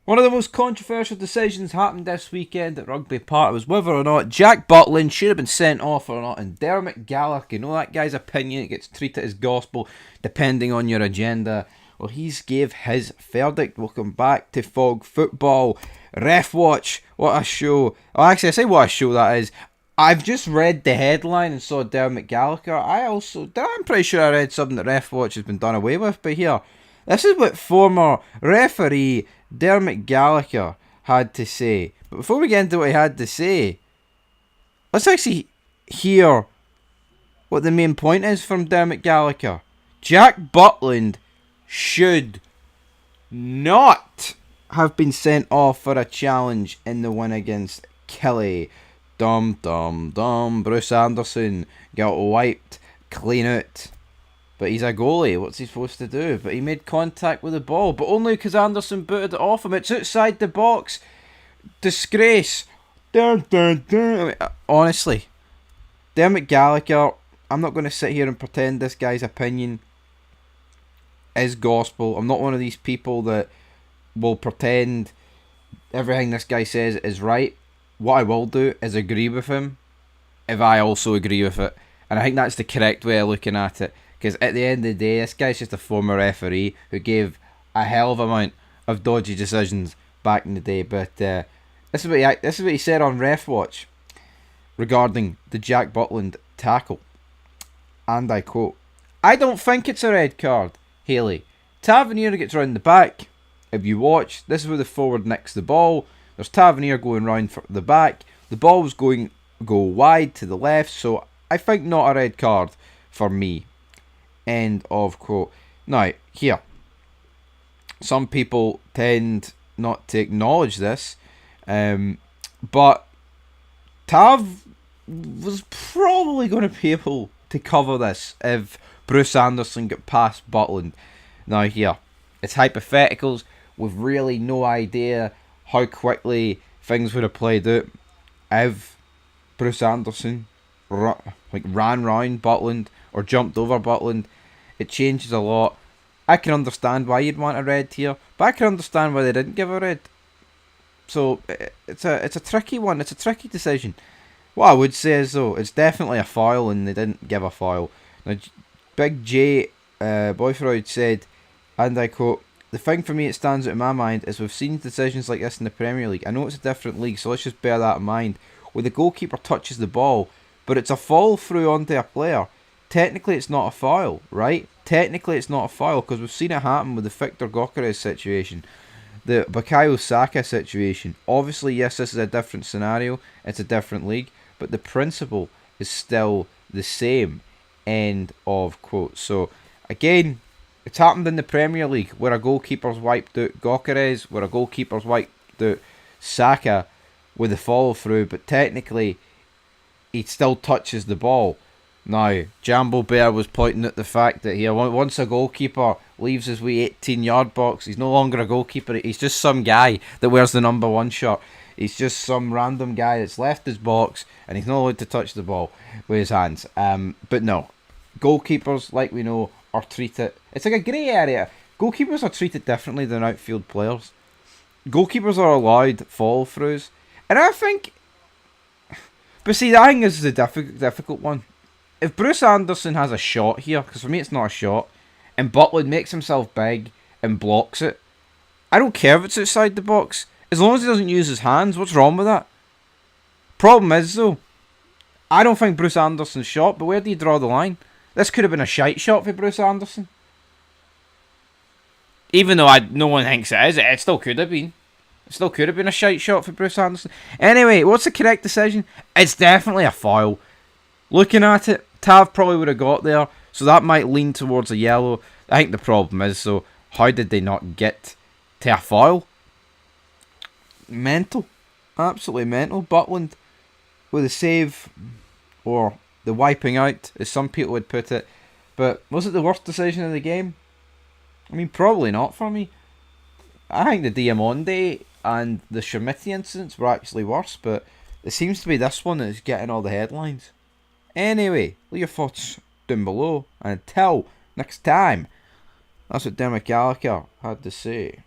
One of the most controversial decisions happened this weekend at Rugby Park was whether or not Jack Butland should have been sent off or not. And Dermot Gallagher, you know that guy's opinion, it gets treated as gospel depending on your agenda. Well, he's gave his verdict. Welcome back to Fog Football. Ref Watch, what a show. Oh, actually, I say what a show that is. I've just read the headline and saw Dermot Gallagher. I'm pretty sure I read something that Ref Watch has been done away with, but here, this is what former referee Dermot Gallagher had to say. But before we get into what he had to say, let's actually hear what the main point is from Dermot Gallagher. Jack Butland should not have been sent off for a challenge in the win against Killie. Dum dum dum. Bruce Anderson got wiped clean out. But he's a goalie, what's he supposed to do? But he made contact with the ball, but only because Anderson booted it off him. It's outside the box. Disgrace. Dun, dun, dun. I mean, honestly, Dermot Gallagher, I'm not going to sit here and pretend this guy's opinion is gospel. I'm not one of these people that will pretend everything this guy says is right. What I will do is agree with him if I also agree with it. And I think that's the correct way of looking at it. Because at the end of the day, this guy's just a former referee who gave a hell of a amount of dodgy decisions back in the day. But this is what he said on Ref Watch regarding the Jack Butland tackle. And I quote, "I don't think it's a red card, Haley. Tavernier gets round the back. If you watch, this is where the forward nicks the ball. There's Tavernier going round for the back. The ball was going go wide to the left, so I think not a red card for me." End of quote. Now, here, some people tend not to acknowledge this, but Tav was probably going to be able to cover this if Bruce Anderson got past Butland. Now, here, it's hypotheticals. We've really no idea how quickly things would have played out if Bruce Anderson ran round Butland or jumped over Butland. It changes a lot. I can understand why you'd want a red here, but I can understand why they didn't give a red. So it's a tricky one. It's a tricky decision. What I would say is though, it's definitely a foul, and they didn't give a foul. Now, Big J Boyfriend said, and I quote, "The thing for me that stands out in my mind is we've seen decisions like this in the Premier League. I know it's a different league, so let's just bear that in mind. Where the goalkeeper touches the ball, but it's a fall through onto a player. Technically, it's not a foul, right? Technically, it's not a foul because we've seen it happen with the Victor Gyökeres situation, the Bukayo Saka situation. Obviously, yes, this is a different scenario. It's a different league, but the principle is still the same." End of quote. So, again, it's happened in the Premier League where a goalkeeper's wiped out Gyökeres, where a goalkeeper's wiped out Saka with the follow through, but technically, he still touches the ball. Now, Jambo Bear was pointing at the fact that here, once a goalkeeper leaves his wee 18-yard box, he's no longer a goalkeeper. He's just some guy that wears the number 1 shirt. He's just some random guy that's left his box, and he's not allowed to touch the ball with his hands. But no, goalkeepers, like we know, are treated... It's like a grey area. Goalkeepers are treated differently than outfield players. Goalkeepers are allowed fall-throughs. And I think... But see, I think this is a difficult one. If Bruce Anderson has a shot here, because for me it's not a shot, and Butland makes himself big and blocks it, I don't care if it's outside the box. As long as he doesn't use his hands, what's wrong with that? Problem is though, I don't think Bruce Anderson's shot, but where do you draw the line? This could have been a shite shot for Bruce Anderson. Even though no one thinks it is, it still could have been. It still could have been a shite shot for Bruce Anderson. Anyway, what's the correct decision? It's definitely a foul. Looking at it, Tav probably would have got there, so that might lean towards a yellow. I think the problem is, so how did they not get to a foul? Mental. Absolutely mental. Butland with a save, or the wiping out, as some people would put it. But was it the worst decision of the game? I mean, probably not for me. I think the Diamonde and the Shermiti incidents were actually worse, but it seems to be this one that is getting all the headlines. Anyway, leave your thoughts down below, and until next time, that's what Dermot Gallagher had to say.